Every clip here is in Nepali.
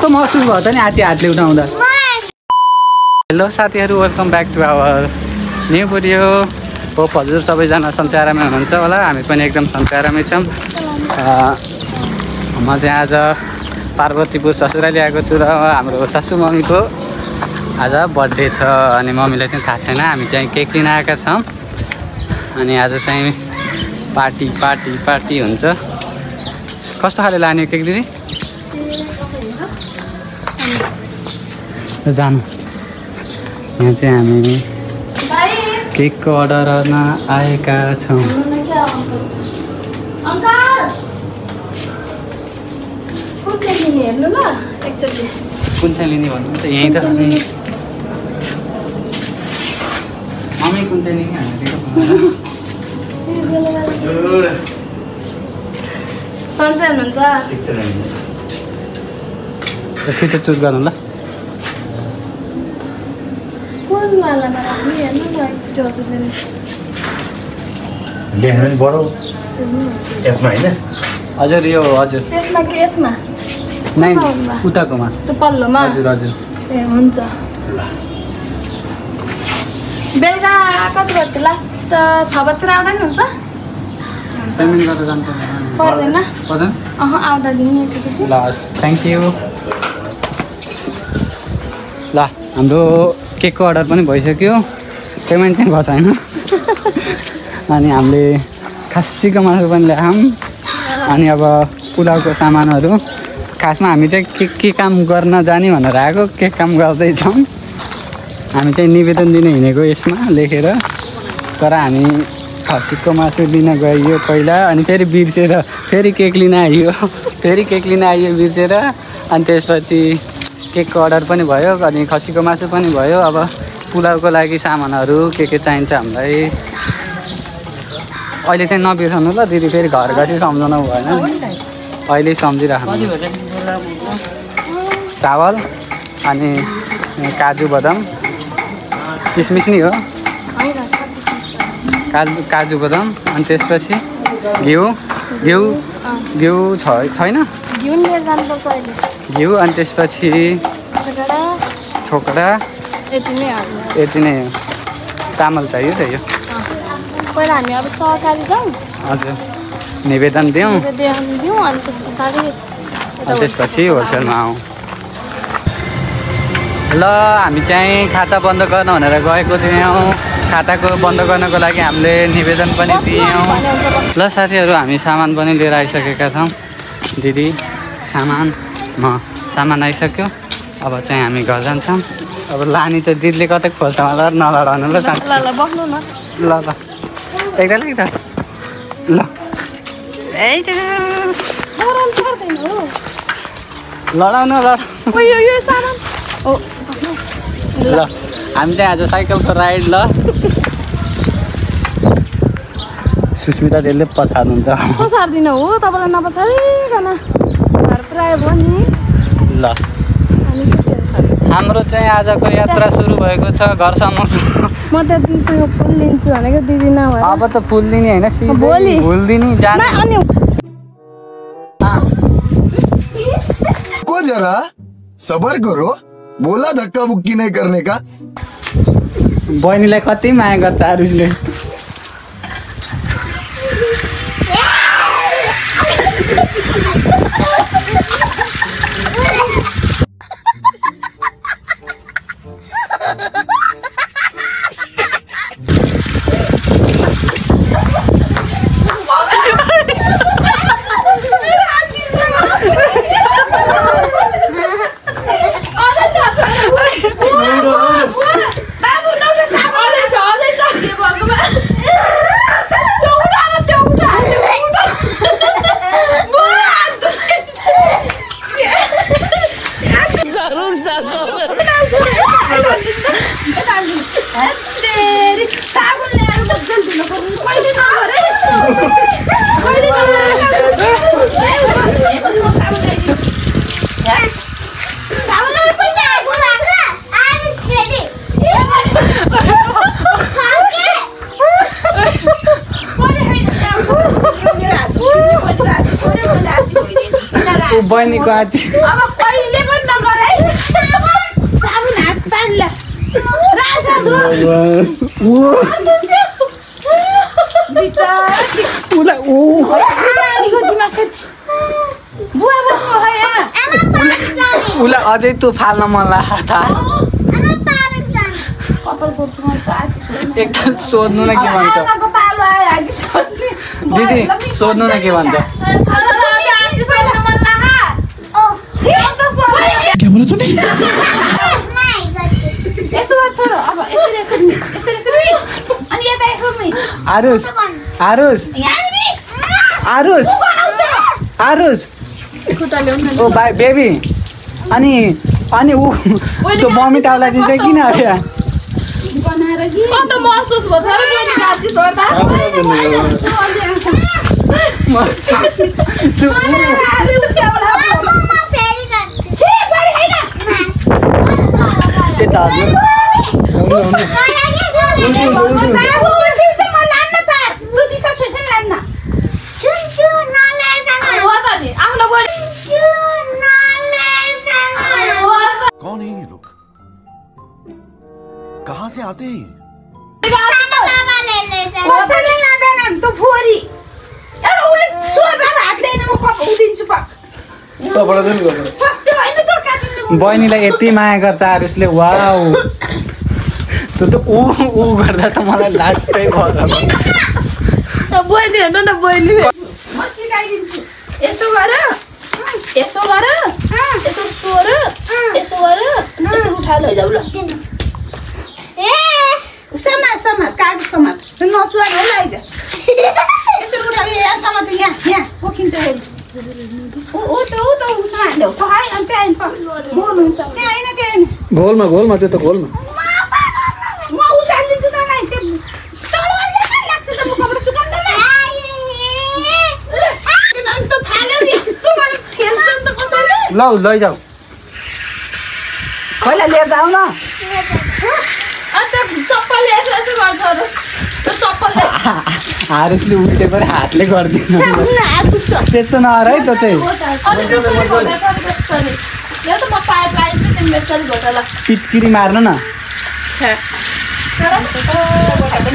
महसुस भयो त नि आती हातले उठाउँदा। हेलो साथीहरू, welcome back to our new video. Hope हजुर सबैजना सन्चै आरामै हुनुहुन्छ होला। हामी पनि एकदम सन्चै आरामै छौँ। म चाहिँ आज पार्वतीपुर ससुराली आएको छु र हाम्रो सासू मम्मीको आज बर्थडे छ। अनि मम्मीलाई चाहिँ थाहा छैन, हामी चाहिँ केक लिन आएका छौँ। अनि आज चाहिँ पार्टी पार्टी पार्टी हुन्छ। कस्तो खाले लाने केक दिदी? जानु यहाँ चाहिँ हामी केकको अर्डर गर्न आएका छौँ। कुन चाहिँ लिने भन्नु त? यहीँ त मम्मी कुन चाहिँ लिने छिटो चुज गर्नु ल। हजुर यो हजुर नै उताकोमा पल्लोमा हजुर हजुर ए हुन्छ। बेलुका कति बजी? लास्ट 6 बजीतिर आउँदा नि हुन्छ? पेमेन्ट गरेर जानु पर्दैन? पर्दैन। आउँदा दिनु एकचोटि। ल थ्याङ्क यू। ल हाम्रो केकको अर्डर पनि भइसक्यो, पेमेन्ट चाहिँ भएको छैन। अनि हामीले खसीको मासु पनि ल्यायौँ। अनि अब पुलाउको सामानहरू, खासमा हामी चाहिँ के काम गर्न जाने भनेर आएको, के काम गर्दैछौँ। हामी चाहिँ निवेदन दिन हिँडेको यसमा लेखेर, तर हामी खसीको मासु लिन गइयो पहिला, अनि फेरि बिर्सेर फेरि केक लिन आइयो, फेरि केक लिन आइयो बिर्सेर। अनि त्यसपछि केकको अर्डर पनि भयो, अनि खसीको मासु पनि भयो। अब पुलाउको लागि सामानहरू के चाहिन्छ हामीलाई अहिले चाहिँ नबिर्सनु ल दिदी, फेरि घर गएपछि सम्झाउनु भएन। अहिले सम्झिराख्नु। चावल अनि काजु बदाम किसमिस नि हो, काजु बदाम। अनि त्यसपछि घिउ घिउ घिउ छैन? घिउ अनि त्यसपछि छोकडा। यति नै हो। चामल चाहियो त यो। पहिला हामी अब सहकारी जाउँ। हजुर निवेदन दिउँ, अनि त्यसपछि होलसेलमा आउँ। ल हामी चाहिँ खाता बन्द गर्न भनेर गएको थियौँ। खाताको बन्द गर्नको लागि हामीले निवेदन पनि दियौँ। ल साथीहरू, हामी सामान पनि लिएर आइसकेका छौँ। दिदी सामान, म सामान आइसक्यो। अब चाहिँ हामी घर जान्छौँ। अब लानी चाहिँ दिदीले कतै खोल्छ होला, नलडाउनु ल। बस्नु न ल ल एकदम ल लडाउनु ल। हामी चाहिँ आज साइकलको राइड ल। सुस्मिता त्यसले पछार्नुहुन्छ। पछार्दिनँ हो तपाईँलाई, नपछारिकन घर पुरा भयो नि। ल हाम्रो चाहिँ आजको यात्रा सुरु भएको छ घरसम्म। म त दिदीसँग फुल लिन्छु भनेको, दिदी नभए अब त फुल दिने होइन, सिधै फुल दिने जाने। को जरा सबर करो, बोला धक्का बुक्की नहीं करने का। बहिनीलाई कति माया गर्छ आरुषले। बहिनीको आजी अब कहिले पनि नगर है साबुन हात पानी ल रासा धो उसलाई अझै तँ फाल्न मन लाग्छ एकताल सोध्नु न के भन्छ दिदी सोध्नु न के भन्छ आरुष आरुष आरुष आरुष ओ भाइ बेबी अनि अनि ऊ त्यो मम्मी टाउला दिन्छ किन आयो महसुस कौन है ये लोग कहाँ से आते हैं बहिनीलाई यति माया गर्छ आरुषले वाउ त्यो त ऊ गर्दा त मलाई लास्टै भयो बहिनी हेर्नु न बहिनी म सिकाइदिन्छु यसो गर यसो गर यसो सोर यसो गर यसो उठाएर लैजाऊ ल समाज समाज कागज समाज नचुहार हो लैजा यसो उठाएर यहाँ समाज यहाँ यहाँ पोखिन्छ हेरि ऊ त उसमा हाल्यो पहाइ अनि त्यहाँ गोल हुन्छ त्यहाँ होइन त्यहाँ होइन घोलमा घोलमा त्यो त घोलमा म उचालिदिन्छु त नै त्यो चलाउनु जस्तै लाग्छ त म कपडा सुकाउनुमा अनि त फाल्यो नि यस्तो गरेर खेल्छ नि त कसैले ल लैजाऊ पहिला लिएर जाऊ न अन्त चप्पलले यसो यसो गर्छ अरू त्यो चप्पलले आरुषले उल्टे पनि हातले गरिदिनु त्यस्तो नगर है त चाहिँ अनि त्यसरी घोटा छ त्यसरी यो त म पाइप लाइन्छु तिमीले यसरी घोटा ल पिटकिरी मार्नु न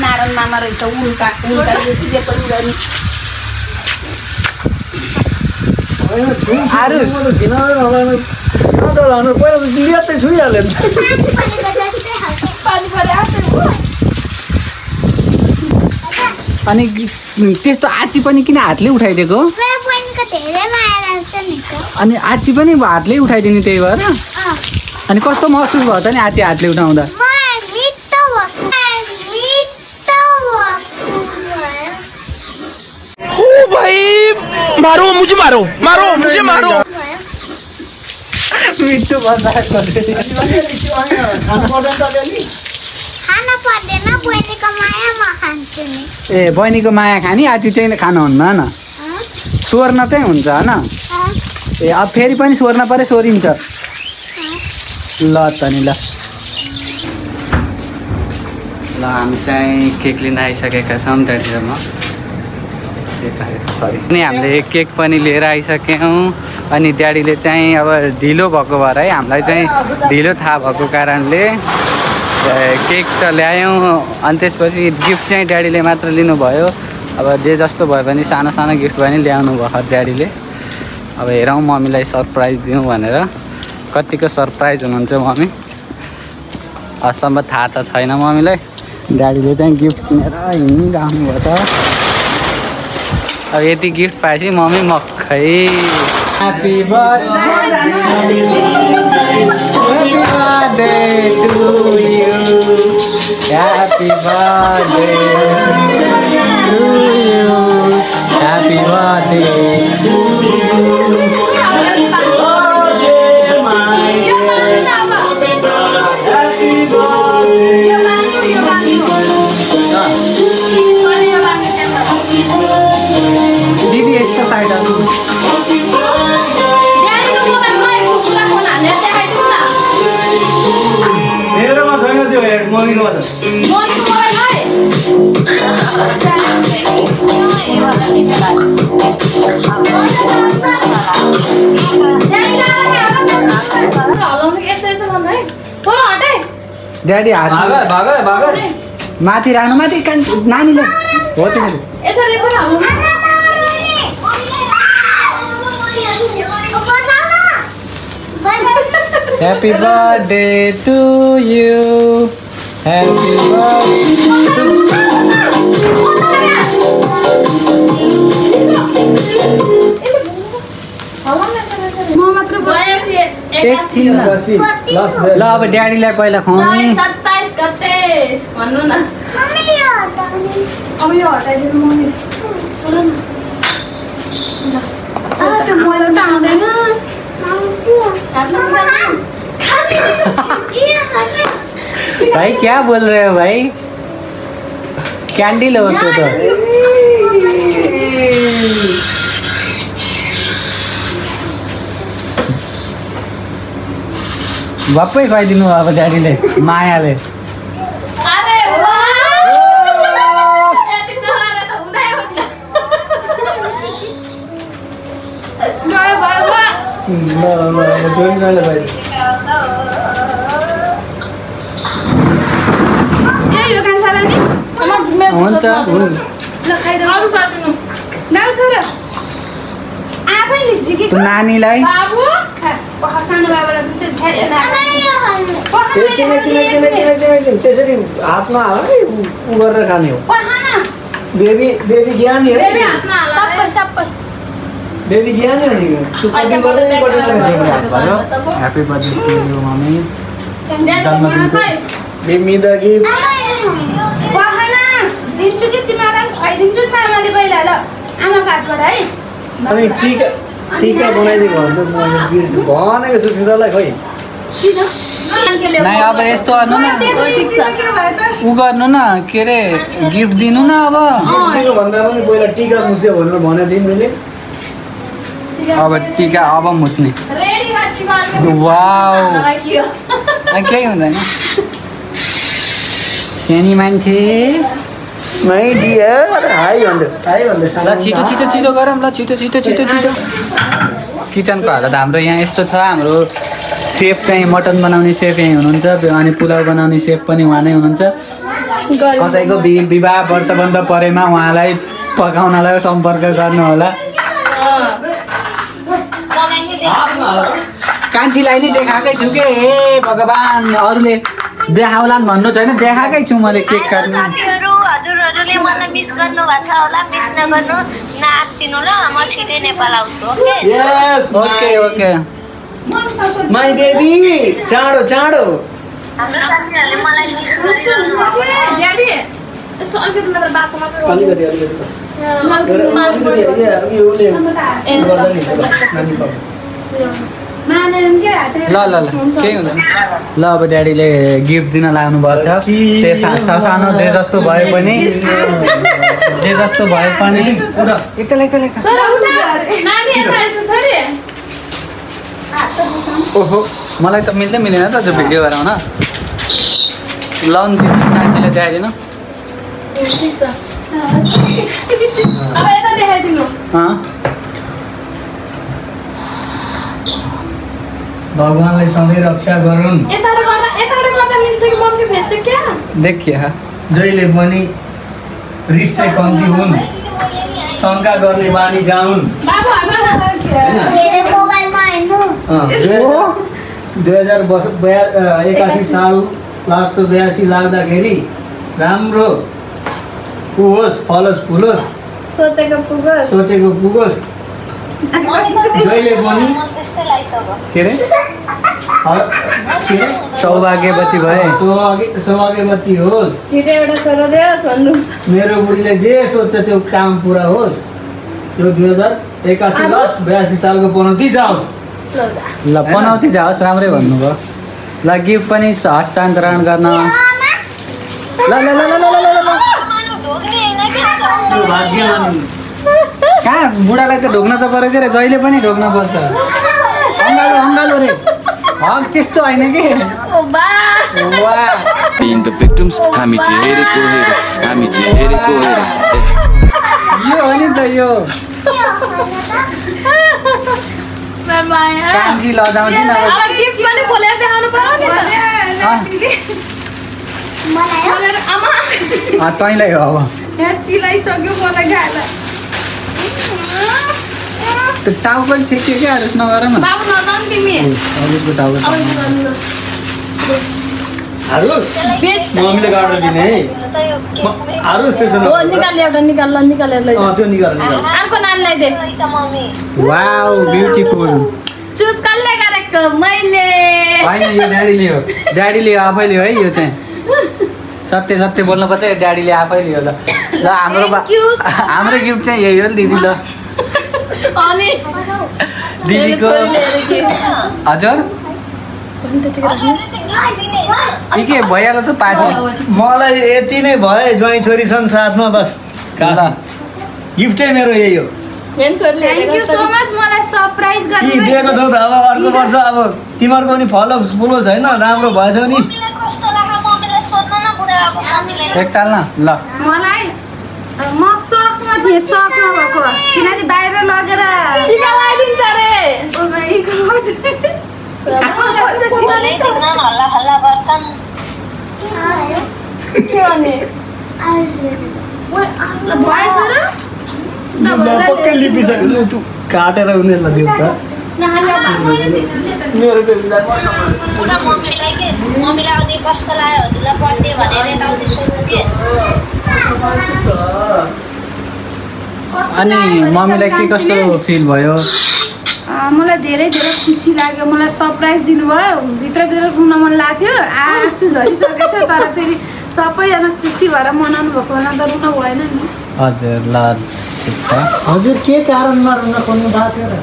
नारायण मामा रहेछ उल्टा उल्टा जे पनि गर्ने आरुष अनि त्यस्तो आची पनि किन हातले उठाइदिएको अनि आची पनि हातले उठाइदिने त्यही भएर अनि कस्तो महसुस भयो त नि आची हातले उठाउँदा मारो मुझे मारो मारो मुझे मारो मिठो भन्दा ए बहिनीको माया खाने आची चाहिँ खानुहुन्न न स्वर्ण चाहिँ हुन्छ होइन ए अब फेरि पनि स्वर्ण परे सोरिन्छ ल त नि ल हामी चाहिँ केक लिन आइसकेका छौँ ड्याडीमा सरी अनि हामीले केक पनि लिएर आइसक्यौँ अनि ड्याडीले चाहिँ अब ढिलो भएको भएर है हामीलाई चाहिँ ढिलो थाहा भएको कारणले केक त ल्यायौँ अनि त्यसपछि गिफ्ट चाहिँ ड्याडीले मात्र लिनुभयो अब जे जस्तो भए पनि सानो सानो गिफ्ट पनि ल्याउनु भयो ड्याडीले अब हेरौँ मम्मीलाई सरप्राइज दिउँ भनेर कतिको सरप्राइज हुनुहुन्छ मम्मी अहिलेसम्म थाहा त छैन मम्मीलाई ड्याडीले चाहिँ गिफ्ट किनेर हिँडिराख्नु भयो त अब यति गिफ्ट पाएपछि मम्मी मक्खै happy birthday to you happy birthday to you happy birthday to दिदी यस्तो साइड मेरोमा छैन त्यो मम्मीकोमा छ ड्याडी हात माथि राख्नु माथि नानीले हो तिमीले यसरी हाल्नु Happy birthday to you. Happy birthday to म मात्र बयासी एकासी हो ल अब ड्याडीलाई पहिला खुवाउने 27 गते भन्नु न अब यो हटाइदिनु मम्मीले छोड न त्यो मैला त आउँदैन भाई क्या बोल रहे हो भाई कैंडल हो तो वापै खुवाइदिनु अब ड्याडीले मायाले अरे वाह यति त गरे त हुँदै हुन्छ बाय बाय वाह हुन्छ त्यो नानीलाई त्यसरी हातमा हाल उ गरेर खाने हो बेबी ज्ञानी हो बेबी ज्ञानी हो नि happy birthday to you mummy baby the gift दिन्छु कि तिमीलाई खुवाइदिन्छु नि त आमाले पहिला ल आमाको हातबाट है अनि टिका बनाइदिएको भन्दा म भनेको छु सुन्दरलाई खोइ नाइ अब यस्तो गर्नु न उ गर्नु न के अरे गिफ्ट दिनु न अब दिनु भन्दा पनि पहिला टिका मुस्यो भनेर भने थिएँ मैले अब टिका अब मुस्ने रेडी गर्छु वाउ लाग्यो केही हुँदैन सानी मान्छे माइ डियर हाई भन्दै ल छिटो गरौँ ल छिटो किचनको हालत हाम्रो यहाँ यस्तो छ हाम्रो सेफ चाहिँ मटन बनाउने सेफ यहीँ हुनुहुन्छ अनि पुलाउ बनाउने सेफ पनि उहाँ नै हुनुहुन्छ कसैको विवाह व्रतबन्ध परेमा उहाँलाई पकाउनलाई सम्पर्क गर्नु होला कान्छीलाई नि देखाएकै छु के हे भगवान् अरूले देखाउलान् भन्नु छैन देखाएकै छु मैले केक काट्नु हजुरहरूले मलाई मिस गर्नु भएको छ होला मिस नगर्नु नाच्दिनु ल म छिटै नेपाल आउँछु ओके माइ बेबी चाँडो हाम्रो साथीहरूले मलाई मिस गरिरहनु भएको छ ड्याडी यसो अलिकति मेरो बाचा मात्र अलिकति बस अलिकति उसले गर्दा नि हुन्छ नानी पाउ ल केही हुँदैन ल अब ड्याडीले गिफ्ट दिन लाग्नु भएको छ सानो जे जस्तो भए पनि ओहो मलाई त मिल्दै मिलेन त त्यो भिडियो गराउन लाउनु दिनु कान्छीलाई देखाइदिनु अब यता देखाइदिनु भगवानले सधैँ रक्षा गरून् यताबाट गर्दा मिल्छ कि मम्मी भेट्छ क्या देखिए जहिले पनि रिस चाहिँ कम्ती हुन् शङ्का गर्ने बानी जाउन् बाबु हाम्रो 2081 साल लास्ट 82 लाग्दाखेरि राम्रो होस् फलोस् फुलोस् सोचेको पुगोस् जहिले पनि के अरे सौभाग्यवती भए सौभाग्यवती होस् एउटा छोरा दियोस् भन्नु मेरो बुढीले जे सोध्छ त्यो काम पुरा होस् यो 2081 लास्ट 82 सालको पनौती जाओस् ल पनौती जाओस् राम्रै भन्नुभयो ल गिफ्ट पनि हस्तान्तरण गर्न कहाँ बुढालाई त ढोक्न त पऱ्यो के रे जहिले पनि ढोक्न पर्छ अङ्गालो रे हक त्यस्तो होइन कि Being the victims, हामी चाहिँ हेरेको यो हो नि त यो कान्छी लजाउँछ नि गिफ्ट पनि खोलेर देखाउनु पर्यो नि आमा तैँलाई हो अब यहाँ चिलाइसक्यो मलाई खाएर त्यो टाउको पनि छेक्यो क्या जस्तो नगर न बाबु नजाऊ तिमी अरूको टाउको अब यो गर्नु न। हारुस बेच मम्मीले गरेर दिने है हारुस त्यसो हो निकाल एउटा निकालेर लैजा त्यो निकाल अर्को नानीलाई दे वाउ ब्युटिफुल चुज कसले गरेको मैले होइन यो ड्याडीले आफैले हो है यो चाहिँ सत्य सत्य बोल्नुपर्छ यो ड्याडीले आफैले हो ल हाम्रो हाम्रो गिफ्ट चाहिँ यही हो नि दिदी ल अनि दिदीको हजुर के भइहाल्यो त पार्टी मलाई यति नै भयो ज्वाइँ छोरी छन् साथमा बस ल गिफ्टै मेरो यही हो थ्याङ्क यू सो मच मलाई सरप्राइज यी गर्नु दिएको छौ त अब अर्को वर्ष अब तिमीहरूको पनि फलो फुलो छैन राम्रो भएछ नि एकताल न ल मलाई म सकमा थिएँ सकमा भएको किनभने बाहिर लगेर टिका लगाइदिन्छ रे ओ माई गॉड हल्ला हल्ला गर्छन् के भने भएछ र पक्कै लिपिसक्यो तँ काटेर उनीहरूलाई देऊ त मेरो बेबीलाई पुरा मम्मीलाई अनि कस्तो लाग्यो हजुरलाई बर्थडे भनेर यताउति सोध्नु के अनि मम्मीलाई के कस्तो फिल भयो मलाई धेरै धेरै खुसी लाग्यो मलाई सरप्राइज दिनुभयो भित्रभित्र रुन मन लाग्थ्यो आँसु झरिसकेको थियो तर फेरि सबैजना खुसी भएर मनाउनु भएको हुन त रुन भएन नि हजुर ल ठिक छ हजुर के कारणमा रुन खोल्नु भएको थियो र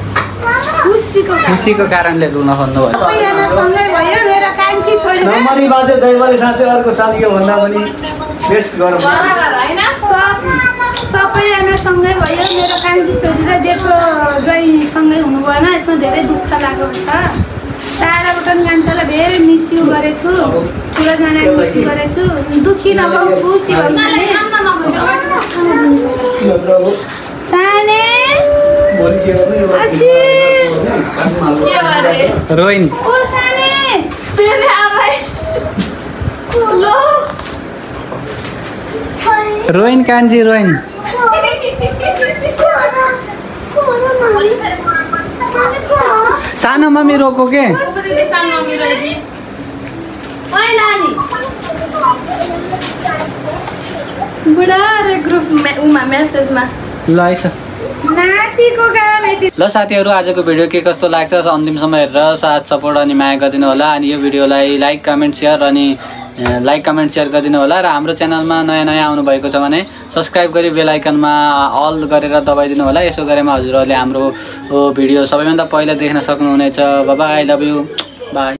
खुसीको कारणले रुन खोज्नु भयो सबैजना सँगै भयो मेरो कान्छी छोरी नम्बरी बाजे दैवले साँच्चै अर्को सालीको भन्दा पनि बेस्ट गरौँ सबैजना सँगै भयो मेरो कान्छी छोरी र जेठो ज्वाइँ सँगै हुनु भएन यसमा धेरै दुःख लागेको छ टाढाबाट पनि कान्छालाई धेरै मिस यु गरेछु ठुलो ज्वाइँलाई मिस यु गरेछु दुःखी नभऊ खुसी भयो साने रोइन ओ साने फेरि आमै लो रोइन कान्छी रोइन सानो मम्मी रोको के सानो मम्मी रोइदी ओइ नानी बुढा रे ग्रुप उमा मेसेजमा ल है त नातिको काम यति ल साथीहरू आजको भिडियो के कस्तो लाग्छ अन्तिमसम्म हेरेर साथ सपोर्ट अनि माया गरिदिनु होला अनि यो भिडियोलाई लाइक कमेन्ट सेयर गरिदिनु होला र हाम्रो च्यानलमा नयाँ नयाँ आउनु भएको छ भने सब्सक्राइब गरी बेल आइकनमा अल गरेर दबाइदिनु होला यसो गरेमा हजुरहरूले हाम्रो भिडियो सबैभन्दा पहिला देख्न सक्नुहुनेछ बाइ लभ यु बाई